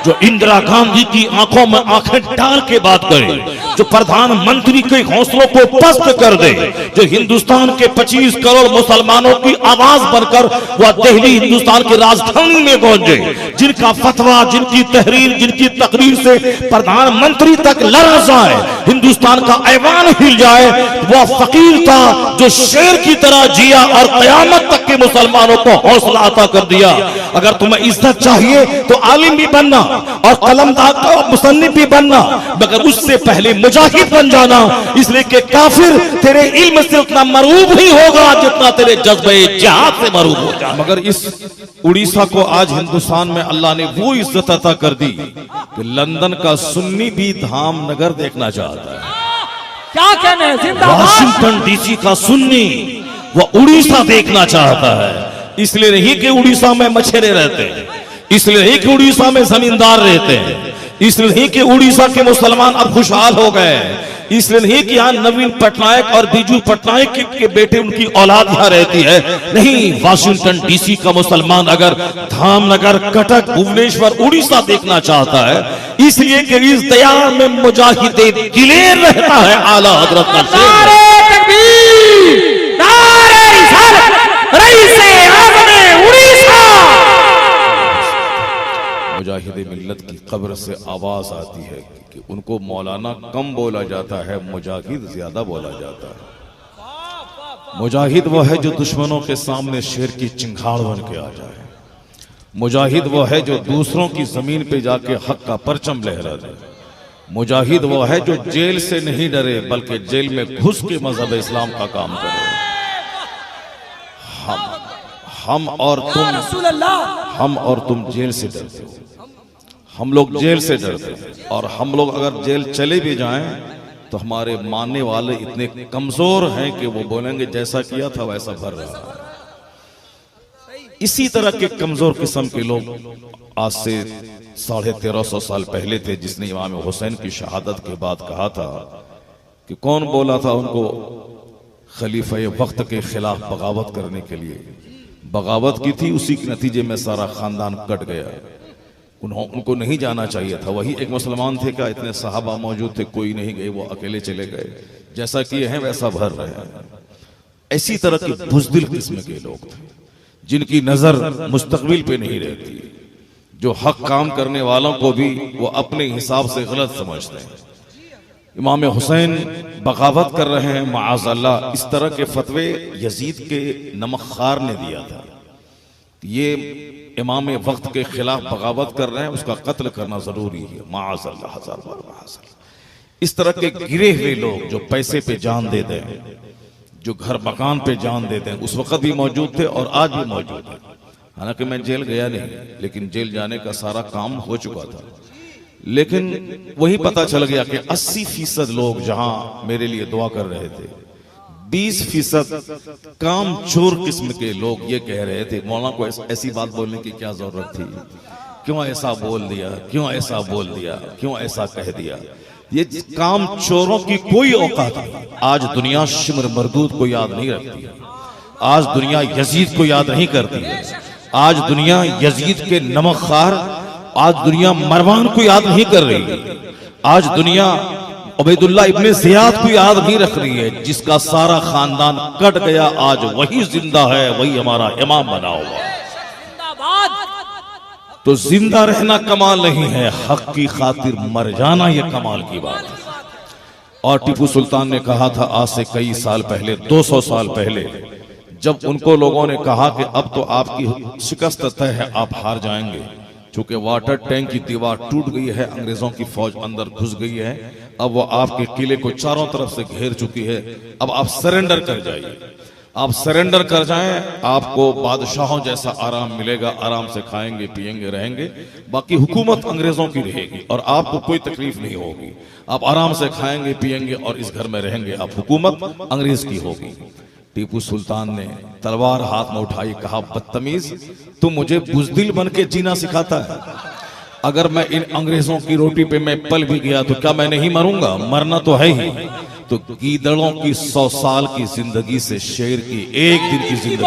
जो इंदिरा गांधी की आंखों में आंखें डाल के बात करे, जो प्रधानमंत्री के हौसलों को पस्त कर दे, जो हिंदुस्तान के 25 करोड़ मुसलमानों की आवाज बनकर वह दिल्ली हिंदुस्तान की राजधानी में गूंजे, जिनका फतवा, जिनकी तहरीर, जिनकी तकरीर से प्रधानमंत्री तक लरज़ जाए, हिंदुस्तान का ऐवान हिल जाए। वह फकीर था जो शेर की तरह जिया और कयामत तक के मुसलमानों को हौसला अता कर दिया। अगर तुम्हें इज्जत चाहिए तो आलिम भी बनना और कलमदार और मुसन्निफ भी बनना, मगर उससे पहले मुजाहिद बन जाना, इसलिए कि काफिर तेरे इल्म से उतना मरूब नहीं होगा जितना तेरे जज्बे जिहाद से मरूब हो जाए। मगर इस उड़ीसा को आज हिंदुस्तान में अल्लाह ने वो इज्जत अता कर दी कि लंदन का सुन्नी भी धामनगर देखना चाहता है। क्या कहने, जिंदाबाद। वाशिंगटन डीसी का सुन्नी वो उड़ीसा देखना चाहता है। इसलिए नहीं कि उड़ीसा में मछेरे रहते हैं, इसलिए नहीं कि उड़ीसा में जमींदार रहते हैं, इसलिए नहीं कि उड़ीसा के मुसलमान अब खुशहाल हो गए, इसलिए नहीं कि यहाँ नवीन पटनायक और बीजू पटनायक के बेटे उनकी औलाद यहाँ रहती है। नहीं, वाशिंगटन डीसी का मुसलमान अगर धामनगर, कटक, भुवनेश्वर, उड़ीसा देखना चाहता है, इसलिए कि इस दयार में मुजाहिदे दिलेर रहता है। आला हजरत का नारे तकबीर, नारे रिसालत, रईसे आज़मे उड़ीसा। मुजाहिदे मिल्लत की कब्र से आवाज आती है कि उनको मौलाना कम बोला जाता है, मुजाहिद ज्यादा बोला जाता है। मुजाहिद वो है जो दुश्मनों के सामने शेर की चिंगाड़ बन के आ जाए। मुजाहिद वो है जो दूसरों की जमीन पे जाके हक का परचम लहरा दे। मुजाहिद वो है जो जेल से नहीं डरे बल्कि जेल में घुस के मजहब इस्लाम का काम करे। हम और तुम जेल से डरते हो, हम लोग जेल से डरते हैं, और हम लोग अगर जेल चले भी जाएं तो हमारे मानने वाले इतने कमजोर हैं कि वो बोलेंगे जैसा किया था वैसा भर रहा है। इसी तरह के कमजोर किस्म के लोग आज से 1350 साल पहले थे, जिसने इमाम हुसैन की शहादत के बाद कहा था कि कौन बोला था उनको खलीफा वक्त के खिलाफ बगावत करने के लिए। बगावत की थी, उसी के नतीजे में सारा खानदान कट गया। उनको नहीं जाना चाहिए था। वही एक मुसलमान थे, क्या इतने सहाबा मौजूद थे, कोई नहीं गए, वो अकेले चले गए। जैसा किए हैं वैसा भर रहे हैं। ऐसी तरह के बुज़दिल किस्म के लोग थे जिनकी नजर मुस्तकबिल पे नहीं रहती, जो हक काम करने वालों को भी वो अपने हिसाब से गलत समझते हैं। इमाम हुसैन बगावत कर रहे हैं माअज़ल्लाह, इस तरह के फतवे यजीद के नमकखार ने दिया था। ये इमाम वक्त के खिलाफ बगावत कर रहे हैं, उसका कत्ल करना जरूरी है। माअज़ल्लाह, हजार बार माअज़ल्लाह। इस तरह के गिरे हुए लोग जो पैसे पे जान दे दें, जो घर मकान पे जान देते हैं, उस वक्त भी मौजूद थे और आज भी मौजूद है। हालांकि मैं जेल गया नहीं, लेकिन जेल जाने का सारा काम हो चुका था। लेकिन वही पता चल गया कि 80% लोग जहां मेरे लिए दुआ कर रहे थे, 20% काम चोर किस्म के लोग ये कह रहे थे मौलाना को ऐसी बात बोलने की क्या जरूरत थी, क्यों ऐसा बोल दिया, क्यों ऐसा बोल दिया, क्यों ऐसा कह दिया। ये काम चोरों की कोई औकात नहीं। आज दुनिया शिमर मरदूद को याद नहीं रखती है, आज दुनिया यजीद को याद नहीं करती है, आज दुनिया यजीद के नमकखार, आज दुनिया मरवान को याद नहीं कर रही है, आज दुनिया उबैदुल्लाह इब्ने ज़ियाद को याद नहीं रख रही है, जिसका सारा खानदान कट गया, आज वही जिंदा है, वही हमारा इमाम बना हुआ। तो जिंदा रहना कमाल नहीं है, हक की खातिर मर जाना ये कमाल की बात है। और टीपू सुल्तान ने कहा था आज से कई साल पहले, 200 साल पहले, जब उनको लोगों ने कहा कि अब तो आपकी शिकस्त तय है, आप हार जाएंगे, क्योंकि वाटर टैंक की दीवार टूट गई है, अंग्रेजों की फौज अंदर घुस गई है, अब वो आपके किले को चारों तरफ से घेर चुकी है, अब आप सरेंडर कर जाइए, आप सरेंडर कर जाएं, आपको बादशाहों जैसा आराम मिलेगा, आराम से खाएंगे पिएंगे रहेंगे, बाकी हुकूमत अंग्रेजों की रहेगी और आपको कोई तकलीफ नहीं होगी, आप आराम से खाएंगे पिएंगे और इस घर में रहेंगे, आप हुकूमत अंग्रेज की होगी। टीपू सुल्तान ने तलवार हाथ में उठाई, कहा बदतमीज, तू मुझे बुज़दिल बन के जीना सिखाता है, अगर मैं इन अंग्रेजों की रोटी पे मैं पल भी गया तो क्या मैं नहीं मरूंगा, मरना तो है ही। तो गीदड़ों की 100 साल की जिंदगी से शेर की एक दिन की जिंदगी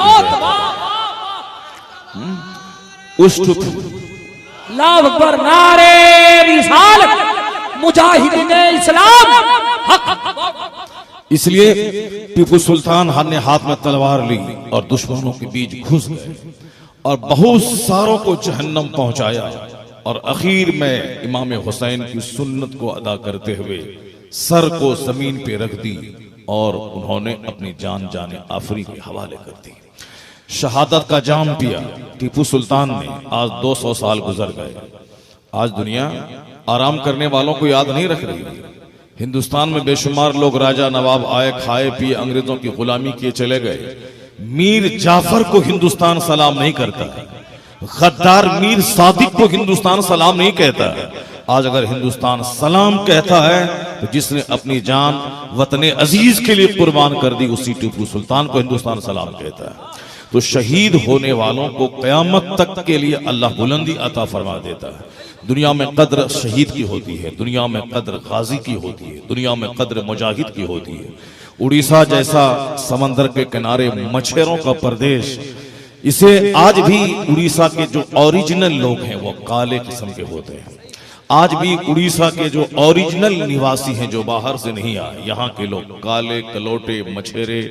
अल्लाह अकबर, नारे रिसालत, मुजाहिदीन इस्लाम हक। इसलिए टीपू सुल्तान ने हाथ में तलवार ली और दुश्मनों के बीच घुस गए और बहुत सारों को जहन्नम पहुंचाया और आखिर में इमाम हुसैन की सुन्नत को अदा करते हुए सर को जमीन पे रख दी और उन्होंने अपनी जान जाने आफरी के हवाले कर दी। शहादत का जाम पिया टीपू सुल्तान ने। आज 200 साल गुजर गए। आज दुनिया आराम करने वालों को याद नहीं रख रही। हिंदुस्तान में बेशुमार लोग राजा नवाब आए, खाए पिए, अंग्रेजों की गुलामी किए चले गए। मीर जाफर को हिंदुस्तान सलाम नहीं करता, गद्दार मीर सादिक को हिंदुस्तान सलाम नहीं कहता। आज अगर हिंदुस्तान सलाम कहता है तो जिसने अपनी जान वतन अजीज के लिए कुर्बान कर दी, उसी टीपू सुल्तान को हिंदुस्तान सलाम कहता है। तो शहीद होने वालों को कयामत तक के लिए अल्लाह बुलंदी अता फरमा देता है। दुनिया में कद्र शहीद की होती है, दुनिया में कद्र गाजी की होती है, दुनिया में कद्र मुजाहिद की होती है। उड़ीसा जैसा समंदर के किनारे मछेरों का प्रदेश, इसे आज भी उड़ीसा के जो ओरिजिनल लोग हैं वो काले किस्म के होते हैं। आज भी उड़ीसा के जो ओरिजिनल निवासी हैं, जो बाहर से नहीं आए, यहाँ के लोग काले, कलोटे, मछेरे,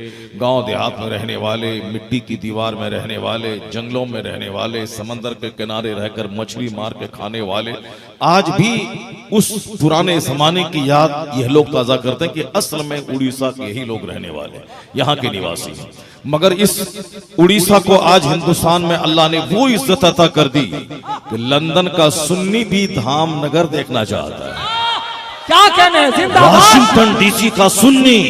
गांव देहात में रहने वाले, मिट्टी की दीवार में रहने वाले, जंगलों में रहने वाले, समंदर के किनारे रहकर मछली मार के खाने वाले, आज भी उस पुराने जमाने की याद यह लोग ताजा करते हैं कि असल में उड़ीसा के ही लोग रहने वाले, यहाँ के निवासी हैं। मगर इस उड़ीसा को आज हिंदुस्तान में अल्लाह ने वो इज्जत अता कर दी कि लंदन का सुन्नी भी धाम नगर देखना चाहता है। क्या कहने, जिंदाबाद। वाशिंगटन डीसी का सुन्नी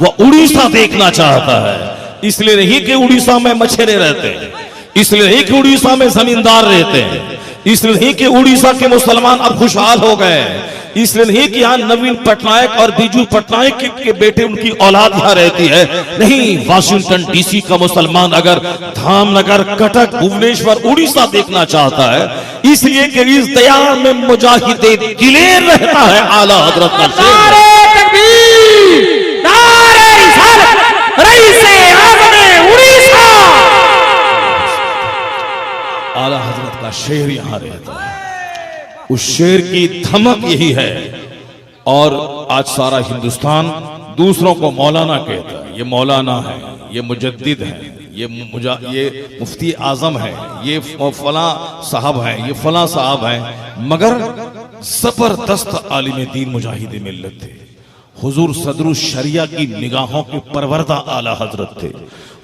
वो उड़ीसा देखना चाहता है। इसलिए नहीं कि उड़ीसा में मछेरे रहते हैं, इसलिए नहीं कि उड़ीसा में जमींदार रहते हैं, इसलिए नहीं कि उड़ीसा के मुसलमान अब खुशहाल हो गए, इसलिए नहीं कि यहाँ नवीन पटनायक और बीजू पटनायक के बेटे उनकी औलाद यहाँ रहती है। नहीं, वाशिंगटन डीसी का मुसलमान अगर धामनगर, कटक, भुवनेश्वर, उड़ीसा देखना चाहता है, इसलिए कि इस दयार में मुजाहिदे दिलेर रहता है आला हजरत का शेर। नारे तकबीर, नारे रिसालत, रईसे आज़म उड़ीसा। आला हजरत का शेर यहाँ रहता है। उस शेर की धमक यही है। और आज सारा हिंदुस्तान दूसरों को मौलाना कहता है। ये मौलाना है, ये मुजद्दिद है, ये मुफ्ती आजम है, ये फला साहब है, ये फला साहब है। मगर जबरदस्त आलिम दीन मुजाहिद मिल्लत थे। हुजूर सदरुल शरिया की निगाहों के परवरदा आला हजरत थे।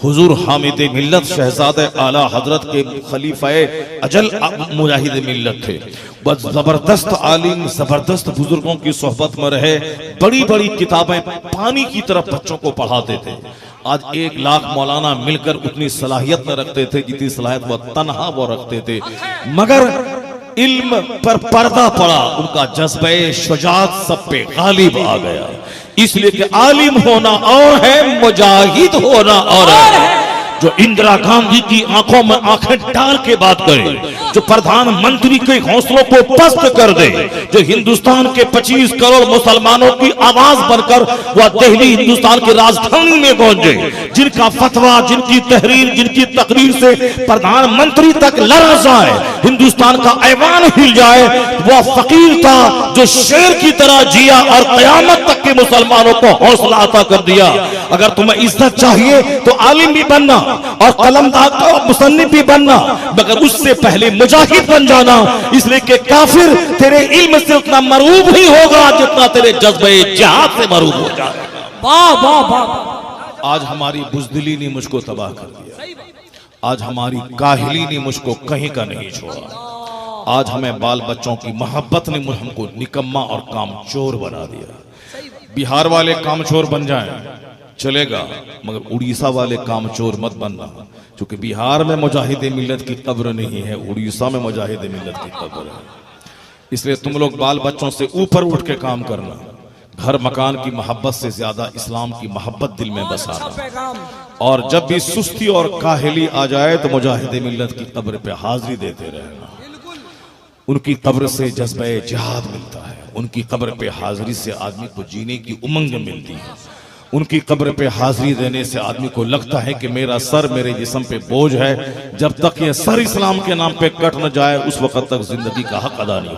हुजूर हामिद मिल्लत शहजादे आला हजरत के खलीफाए अजल मुजाहिद मिल्लत थे। बस जबरदस्त आलिम, जबरदस्त बुजुर्गों की सोहबत में रहे। बड़ी बड़ी किताबें पानी की तरफ बच्चों को पढ़ाते थे। आज 1 लाख मौलाना मिलकर उतनी सलाहियत न रखते थे जितनी सलाहियत वह तन्हा वो रखते थे। मगर इल्म पर पर्दा पड़ा, उनका जज्बे शुजाअत सब पे गालिब आ गया। इसलिए कि आलिम होना और है, मुजाहिद होना और है। जो इंदिरा गांधी की आंखों में आंखें डाल के बात करे, जो प्रधानमंत्री के हौसलों को पस्त कर दे, जो हिंदुस्तान के 25 करोड़ मुसलमानों की आवाज बनकर वह दिल्ली हिंदुस्तान की राजधानी में पहुंचे, जिनका फतवा, जिनकी तहरीर, जिनकी तकरीर से प्रधानमंत्री तक लड़ जाए, हिंदुस्तान का ऐवान हिल जाए, वह फकीर था जो शेर की तरह जिया और कयामत तक के मुसलमानों को हौसला अता कर दिया। अगर तुम्हें इज्जत चाहिए तो आलिम भी बनना और कलमदार का मुसन्निफ भी बनना, मगर उससे पहले मुजाहिद बन जाना। इसलिए कि काफिर तेरे इल्म से उतना मरूब ही होगा जितना तेरे जज्बे जिहाद से मरूब हो जाएगा। वाह वाह वाह। आज हमारी बुज़दिली ने मुझको तबाह कर दिया। आज हमारी काहिली ने मुझको कहीं का नहीं छोड़ा। आज हमें बाल बच्चों की मोहब्बत ने हमको निकम्मा और कामचोर बना दिया। बिहार वाले कामचोर बन जाएं चलेगा, मगर उड़ीसा वाले कामचोर मत बनना, क्योंकि बिहार में मुजाहिद मिल्लत की कब्र नहीं है, उड़ीसा में मुजाहिद मिल्लत की कब्र है। इसलिए तुम लोग बाल बच्चों से ऊपर उठ के काम करना। घर मकान की मोहब्बत से ज्यादा इस्लाम की मोहब्बत दिल में बसाना। और जब भी सुस्ती और काहिली आ जाए तो मुजाहिद मिल्लत की कब्र पे हाजिरी देते रहना। उनकी कब्र से जज्बे जिहाद मिलता है। उनकी कब्र पे हाजिरी से आदमी को जीने की उमंग मिलती है। उनकी कब्र पे हाजिरी देने से आदमी को लगता है कि मेरा सर मेरे जिस्म पे बोझ है। जब तक ये सर इस्लाम के नाम पे कट न जाए उस वक्त तक जिंदगी का हक अदा नहीं।